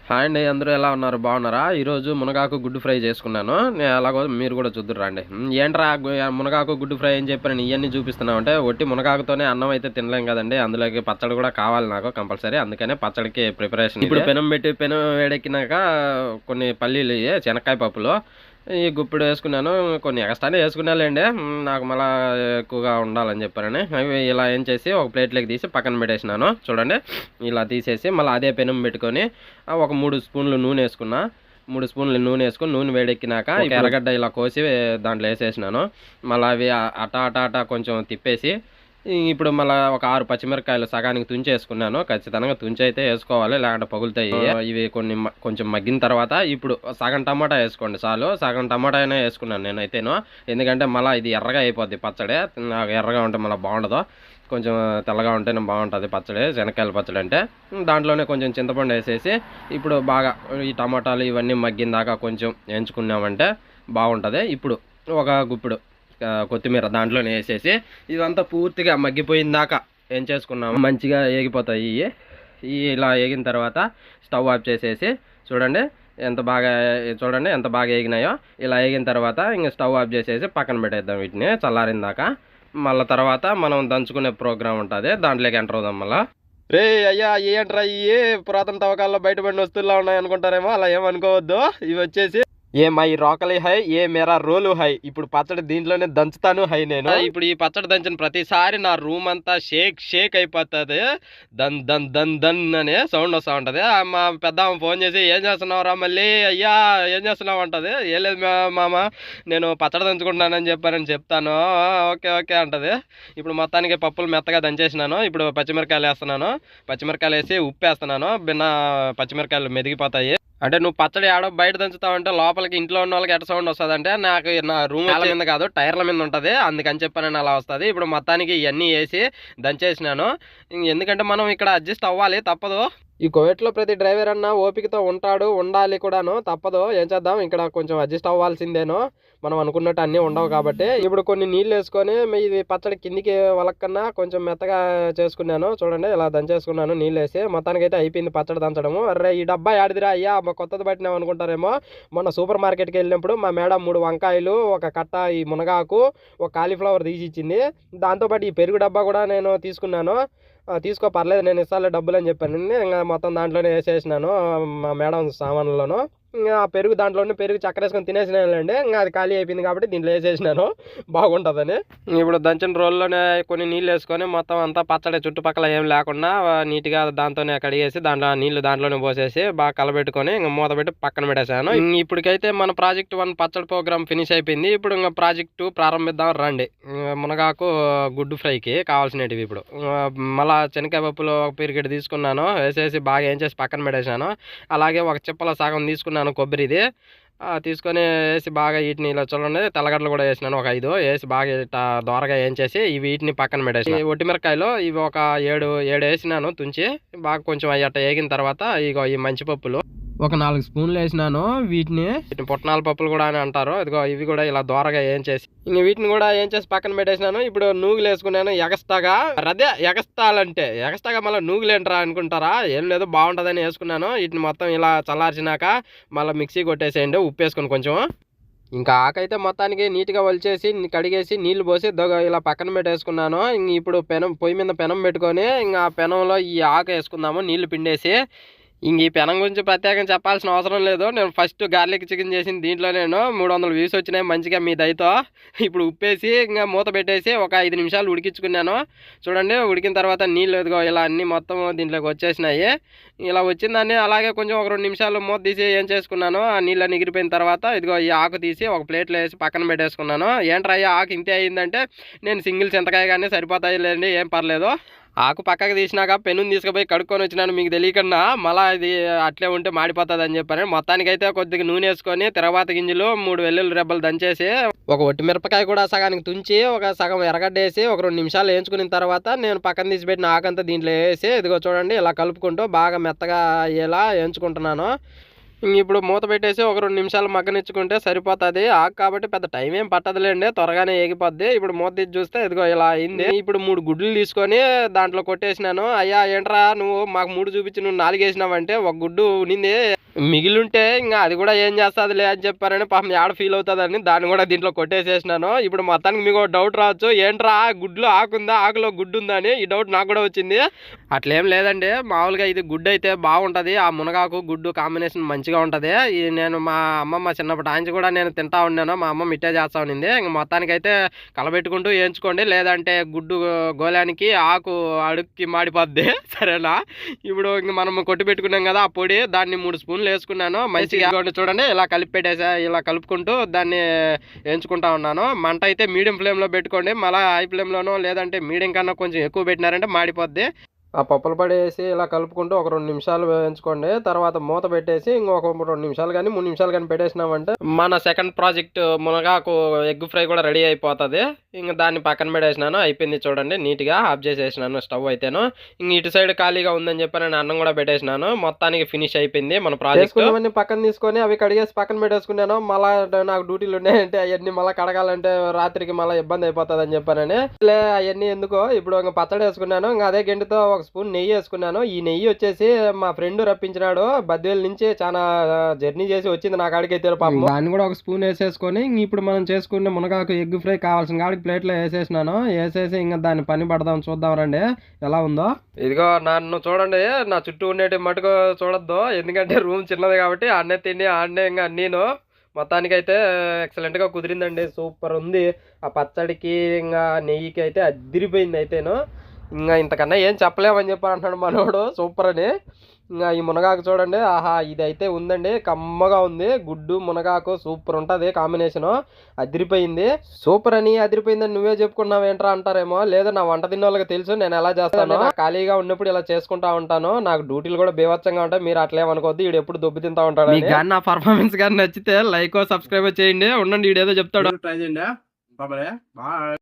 Hi అండి, అందరూ ఎలా ఉన్నారు? బాగున్నారా? ఈరోజు మునగాకు గుడ్డు ఫ్రై చేసుకున్నాను. నేను ఎలాగో మీరు కూడా చూద్దురు రండి. ఏంట్రా మునగాకు గుడ్డు ఫ్రై అని చెప్పి నేను ఇవన్నీ చూపిస్తున్నావు అంటే, ఒట్టి మునగాకుతోనే అన్నం అయితే తినలేం కదండి. అందులోకి పచ్చడి కూడా కావాలి నాకు కంపల్సరీ. అందుకనే పచ్చడికి ప్రిపరేషన్. ఇప్పుడు పెనం పెట్టి పెనం వేడెక్కినాక కొన్ని పల్లీలు, శనక్కాయ పప్పులు ఈ గుప్పిడు వేసుకున్నాను. కొన్ని ఎక్స్ట్రానే వేసుకున్నాలేండి, నాకు మళ్ళీ ఎక్కువగా ఉండాలని చెప్పారని. అవి ఇలా ఏం చేసి ఒక ప్లేట్లోకి తీసి పక్కన పెట్టేసినాను. చూడండి, ఇలా తీసేసి మళ్ళీ అదే పెనం పెట్టుకొని ఒక 3 స్పూన్లు నూనె వేసుకున్నా. 3 స్పూన్లు నూనె వేసుకొని నూనె వేడెక్కినాక ఎర్రగడ్డ ఇలా కోసి దాంట్లో వేసేసినాను. మళ్ళీ అవి అటా కొంచెం తిప్పేసి ఇప్పుడు మళ్ళీ ఒక 6 పచ్చిమిరకాయలు సగానికి తుంచేసుకున్నాను. ఖచ్చితంగా తుంచి అయితే వేసుకోవాలి, లేకుంటే పగులుతాయి. ఇవి కొంచెం మగ్గిన తర్వాత ఇప్పుడు సగం టమాటా వేసుకోండి చాలు. సగం టమాటా అయినా వేసుకున్నాను నేనైతేను, ఎందుకంటే మళ్ళీ ఇది ఎర్రగా అయిపోద్ది పచ్చడి. నాకు ఎర్రగా ఉంటే మళ్ళీ బాగుండదు, కొంచెం తెల్లగా ఉంటేనే బాగుంటుంది పచ్చడి, శనక్కాయల పచ్చడి అంటే. దాంట్లోనే కొంచెం చింతపండు వేసేసి ఇప్పుడు బాగా ఈ టమాటాలు ఇవన్నీ మగ్గిన దాకా కొంచెం వేయించుకున్నామంటే బాగుంటుంది. ఇప్పుడు ఒక గుప్పిడు కొత్తిమీర దాంట్లోనే వేసేసి ఇదంతా పూర్తిగా మగ్గిపోయిన దాకా ఏం చేసుకున్నాము, మంచిగా ఏగిపోతాయి. ఇలా ఏగిన తర్వాత స్టవ్ ఆఫ్ చేసేసి చూడండి ఎంత బాగా ఏగినాయో. ఇలా ఏగిన తర్వాత ఇంక స్టవ్ ఆఫ్ చేసేసి పక్కన పెట్టేద్దాం వీటిని చల్లారిన దాకా. మళ్ళీ తర్వాత మనం దంచుకునే ప్రోగ్రామ్ ఉంటుంది, దాంట్లోకి ఎంటర్ అవుదాం. మళ్ళీ రే అయ్యా, ఏంట్రా ఇవి పురాతన తవ్వకాల్లో బయటపడిన వస్తువుల్లో ఉన్నాయి అనుకుంటారేమో, అలా ఏమనుకోవద్దు. ఇవి వచ్చేసి ఏ మై రోకలి హై, ఏ మేరా రోలు హై. ఇప్పుడు పచ్చడి దీంట్లోనే దంచుతాను హై నేను. ఇప్పుడు ఈ పచ్చడి దంచిన ప్రతిసారి నా రూమ్ అంతా షేక్ అయిపోతుంది. దన్ దన్ దన్ దన్ అనే సౌండ్ వస్తూ ఉంటుంది. మా పెద్ద ఫోన్ చేసి ఏం చేస్తున్నావురా మళ్ళీ, అయ్యా ఏం చేస్తున్నావు అంటది. ఏం లేదు మామ, నేను పచ్చడి దంచుకుంటున్నానని చెప్పానని చెప్తాను. ఓకే ఓకే అంటది. ఇప్పుడు మొత్తానికి పప్పులు మెత్తగా దంచేసినాను. ఇప్పుడు పచ్చిమిరకాయలు వేస్తున్నాను. పచ్చిమిరకాయలు వేసి ఉప్పు వేస్తున్నాను. బిన్న పచ్చిమిరకాయలు మెదిగిపోతాయి. అంటే నువ్వు పచ్చడి ఆడో బయట దంచుతావంటే లోపలికి ఇంట్లో ఉన్న వాళ్ళకి ఎట్ట సౌండ్ వస్తుంది అంటే, నాకు నా రూమ్ మీద కాదు టైర్ల మీద ఉంటుంది, అందుకని చెప్పానని అలా వస్తుంది. ఇప్పుడు మొత్తానికి ఇవన్నీ వేసి దంచేసినాను. ఎందుకంటే మనం ఇక్కడ అడ్జస్ట్ అవ్వాలి, తప్పదు. ఈ కోవిడ్లో ప్రతి డ్రైవర్ అన్నా ఓపికతో ఉండాలి కూడాను, తప్పదు. ఏం చేద్దాం, ఇక్కడ కొంచెం అడ్జస్ట్ అవ్వాల్సిందేనో, మనం అనుకున్నట్టు అన్నీ ఉండవు కాబట్టి. ఇప్పుడు కొన్ని నీళ్ళు వేసుకొని ఇది పచ్చడి కిందికి వలక్కన్నా కొంచెం మెత్తగా చేసుకున్నాను. చూడండి ఇలా దంచేసుకున్నాను నీళ్ళు వేసి. మొత్తానికి అయితే అయిపోయింది పచ్చడి దంచడము. అరే ఈ డబ్బా ఆడిదిరా అయ్యా, కొత్తది పట్టినాం అనుకుంటారేమో. మొన్న సూపర్ మార్కెట్కి వెళ్ళినప్పుడు మా మేడం 3 వంకాయలు, ఒక కట్ట ఈ మునగాకు, ఒక కాలీఫ్లవర్ తీసి ఇచ్చింది. దాంతోపాటు ఈ పెరుగు డబ్బా కూడా నేను తీసుకున్నాను. తీసుకో పర్లేదు నేను ఇస్తాలే డబ్బులు అని చెప్పాను. ఇంకా మొత్తం దాంట్లోనే వేసేసినాను మా మేడం సామాన్లలోనూ. ఇంకా పెరుగు దాంట్లోనే పెరుగు చక్కెర వేసుకొని తినేసినానండి. ఇంకా అది ఖాళీ అయిపోయింది కాబట్టి దీంట్లో వేసేసినాను, బాగుంటుందని. ఇప్పుడు దంచిన రోల్లోనే కొన్ని నీళ్ళు వేసుకొని మొత్తం అంతా పచ్చడి చుట్టుపక్కల ఏం లేకుండా నీట్గా దాంతోనే కడిగేసి నీళ్లు దాంట్లోనే పోసేసి బాగా కలబెట్టుకొని ఇంకా మూత పెట్టి పక్కన పెట్టేశాను. ఇప్పటికైతే మన ప్రాజెక్ట్ 1 పచ్చడి ప్రోగ్రామ్ ఫినిష్ అయిపోయింది. ఇప్పుడు ఇంకా ప్రాజెక్ట్ 2 ప్రారంభిద్దాం రండి. మునగాకు గుడ్డు ఫ్రైకి కావాల్సినవి ఇప్పుడు మళ్ళీ శనక్కాయ పప్పులు ఒక పిరికెట్ తీసుకున్నాను, వేసేసి బాగా ఏం చేసి పక్కన పెట్టేశాను. అలాగే ఒక చిప్పల సగం తీసుకున్నాను కొబ్బరిది, తీసుకొని వేసి బాగా వీటిని ఇలా చూడండి తెల్లగడ్డలు కూడా వేసినాను ఒక 5 వేసి బాగా దోరగా ఏం చేసి వీటిని పక్కన పెట్టేసి ఒట్టిమిరకాయలు ఇవి ఒక 7 వేసినాను తుంచి. బాగా కొంచెం అయ్యట వేగిన తర్వాత ఇగో ఈ మంచి పప్పులు ఒక 4 స్పూన్లు వేసినాను. వీటిని పుట్నాల పప్పులు కూడా అని అంటారు. ఇదిగో ఇవి కూడా ఇలా దోరగా ఏం చేసి ఇంక వీటిని కూడా ఏం చేసి పక్కన పెట్టేసినాను. ఇప్పుడు నూగులు వేసుకున్నాను ఎగస్టాగా. అదే ఎగస్టాలంటే ఎగస్టాగా మళ్ళీ నూగులేంట్రా అనుకుంటారా, ఏం లేదు బాగుంటుందని వేసుకున్నాను. వీటిని మొత్తం ఇలా చల్లార్చినాక మళ్ళీ మిక్సీ కొట్టేసేయండి ఉప్పు వేసుకొని కొంచెం. ఇంకా ఆకైతే మొత్తానికి నీట్గా వలిచేసి కడిగేసి నీళ్లు పోసి ఇలా పక్కన పెట్టేసుకున్నాను. ఇప్పుడు పొయ్యి మీద పెనం పెట్టుకొని ఇంకా పెనంలో ఈ ఆకు వేసుకుందాము నీళ్లు పిండేసి. ఇంక ఈ పెనం గురించి ప్రత్యేకంగా చెప్పాల్సిన అవసరం లేదు. నేను ఫస్ట్ గార్లిక్ చికెన్ చేసిన దీంట్లో నేను 300 వ్యూస్ వచ్చినాయి మంచిగా మీ దయతో. ఇప్పుడు ఉప్పేసి ఇంకా మూత పెట్టేసి ఒక 5 నిమిషాలు ఉడికించుకున్నాను. చూడండి ఉడికిన తర్వాత నీళ్ళు ఎదుగో ఇలా అన్నీ మొత్తం దీంట్లోకి వచ్చేసినాయి. ఇలా వచ్చిందాన్ని అలాగే కొంచెం ఒక 2 నిమిషాలు మూత తీసి ఏం చేసుకున్నాను, ఆ నీళ్ళని ఎగిరిపోయిన తర్వాత ఇదిగో ఈ ఆకు తీసి ఒక ప్లేట్లో వేసి పక్కన పెట్టేసుకున్నాను. ఏంట్రా ఆకు ఇంతే అయిందంటే, నేను సింగిల్ చింతకాయ కానీ సరిపోతాయి లేండి, ఏం పర్లేదు. ఆకు పక్కకు తీసినాక పెనుని తీసుకుపోయి కడుక్కొని వచ్చినాను మీకు తెలియకుండా. మళ్ళీ ఇది అట్లే ఉంటే మాడిపోతుంది అని చెప్పాను. మొత్తానికైతే కొద్దిగా నూనె వేసుకొని తర్వాత గింజలు 3 వెల్లుల్లి రెబ్బలు దంచేసి ఒక ఒట్టిమిరపకాయ కూడా సగానికి తుంచి ఒక సగం ఎర్రగడ్డ వేసి ఒక 2 నిమిషాలు వేయించుకున్న తర్వాత నేను పక్కన తీసి పెట్టిన ఆకంతా దీంట్లో వేసి ఇదిగో చూడండి ఇలా కలుపుకుంటూ బాగా మెత్తగా అయ్యేలా వేయించుకుంటున్నాను. ఇప్పుడు మూత పెట్టేసి ఒక 2 నిమిషాలు మగ్గనిచ్చుకుంటే సరిపోతుంది. ఆకు కాబట్టి పెద్ద టైం ఏం పట్టదులేండి, త్వరగానే ఏగిపోద్ది. ఇప్పుడు మూత తీసి చూస్తే ఇదిగో ఇలా అయింది. ఇప్పుడు 3 గుడ్లు తీసుకొని దాంట్లో కొట్టేసినాను. అయ్యా ఏంట్రా నువ్వు మాకు 3 చూపించి నువ్వు 4 వేసినావంటే ఒక గుడ్డు ఉనింది మిగిలింటే ఇంకా అది కూడా ఏం చేస్తుంది అని చెప్పారని పాపం ఏడ ఫీల్ అవుతుందని దాన్ని కూడా దీంట్లో కొట్టేసేసినాను. ఇప్పుడు మొత్తానికి మీకు డౌట్ రావచ్చు, ఏంట్రా గుడ్లు ఆకుందా ఆకులో గుడ్డు ఉందా అని. ఈ డౌట్ నాకు కూడా వచ్చింది. అట్లేం లేదండి, మామూలుగా ఇది గుడ్డు అయితే బాగుంటుంది. ఆ మునగాకు గుడ్డు కాంబినేషన్ మంచిగా ఉంటుంది. నేను మా అమ్మమ్మ చిన్నప్పటి నుంచి కూడా నేను తింటా ఉన్నాను. మా అమ్మమ్మ ఇట్టే చేస్తా ఉన్నింది. ఇంక మొత్తానికైతే కలబెట్టుకుంటూ వేయించుకోండి, లేదంటే గుడ్డు గోళానికి ఆకు అడుక్కి మాడిపోద్ది. సరేనా? ఇప్పుడు ఇంక మనం కొట్టి పెట్టుకున్నాం కదా ఆ పొడి, దాన్ని 3 స్పూన్లు వేసుకున్నాను. మంచిగా చూడండి ఇలా కలిపి పెట్టేసా. ఇలా కలుపుకుంటూ దాన్ని వేయించుకుంటా ఉన్నాను. మంట అయితే మీడియం ఫ్లేమ్లో పెట్టుకోండి. మళ్ళీ హై ఫ్లేమ్లోనో లేదంటే మీడియం కన్నా కొంచెం ఎక్కువ పెట్టినారంటే మాడిపోద్ది. ఆ పప్పుల పొడి వేసి ఇలా కలుపుకుంటూ ఒక 2 నిమిషాలు వేయించుకోండి. తర్వాత మూత పెట్టేసి ఇంకొక 2 నిమిషాలు కానీ 3 నిమిషాలు కానీ పెట్టేసినామంటే మన సెకండ్ ప్రాజెక్ట్ మునగాకు ఎగ్ ఫ్రై కూడా రెడీ అయిపోతుంది. ఇంక దాన్ని పక్కన పెట్టేసినాను. అయిపోయింది చూడండి, నీట్గా ఆఫ్ చేసేసినాను స్టవ్ అయితేను. ఇంక ఇటు సైడ్ ఖాళీగా ఉందని చెప్పి నేను అన్నం కూడా పెట్టేసినాను. మొత్తానికి ఫినిష్ అయిపోయింది మన ప్రాజెక్ట్. పక్కన తీసుకొని అవి కడిగేసి పక్కన పెట్టేసుకున్నాను. మళ్ళీ నాకు డ్యూటీలు ఉన్నాయంటే అవన్నీ మళ్ళీ కడగాలంటే రాత్రికి మళ్ళీ ఇబ్బంది అయిపోతుంది అని చెప్పానని అవన్నీ ఎందుకో ఇప్పుడు ఇంకా పచ్చడి వేసుకున్నాను. ఇంకా అదే గంటితో ఒక స్పూన్ నెయ్యి వేసుకున్నాను. ఈ నెయ్యి వచ్చేసి మా ఫ్రెండ్ రప్పించినాడు. బద్వేలు నుంచి చాలా జర్నీ చేసి వచ్చింది నా కాడికి అయితే పాపం. దాన్ని కూడా ఒక స్పూన్ వేసేసుకొని ఇప్పుడు మనం చేసుకునే మునగాకు ఎగ్ ఫ్రై కావాల్సిన కాడికి ప్లేట్లో వేసేసినాను. వేసేసి ఇంకా దాన్ని పని పడదాం చూద్దాం రండి ఎలా ఉందో. ఇదిగో నన్ను చూడండి, నా చుట్టూ ఉండేటి మటుకు చూడొద్దు, ఎందుకంటే రూమ్ చిన్నది కాబట్టి ఆడనే తిండి ఆడనే ఇంకా నేను మొత్తానికి అయితే ఎక్సలెంట్గా కుదిరిందండి. సూపర్ ఉంది. ఆ పచ్చడికి ఇంకా నెయ్యికి అయితే అదిరిపోయింది. అయితేను ఇంకా ఇంతకన్నా ఏం చెప్పలేమని చెప్పి అంటున్నాడు మనోడు సూపర్ అని. ఇంకా ఈ మునగాకు చూడండి, ఆహా ఇది అయితే ఉందండి, కమ్మగా ఉంది. గుడ్డు మునగాకు సూపర్ ఉంటుంది కాంబినేషను. అదిరిపోయింది. సూపర్ అని అదిరిపోయిందని నువ్వే చెప్పుకున్నావు ఏంట్రా అంటారేమో. లేదా నా వంట తిన్న వాళ్ళకి తెలుసు నేను ఎలా చేస్తాను. ఖాళీగా ఉన్నప్పుడు ఇలా చేసుకుంటా ఉంటాను. నాకు డ్యూటీలు కూడా బీభత్సంగా ఉంటాయి. మీరు అట్లేమనుకోవద్దు, ఈడు ఎప్పుడు దొబ్బి తింటా ఉంటాడు. మీకు కానీ నా పర్ఫార్మెన్స్ కానీ నచ్చితే లైక్ సబ్స్క్రైబ్ చేయండి. ఉండండి, ఈడేదో చెప్తాడు ట్రై చేయండి. బాయ్.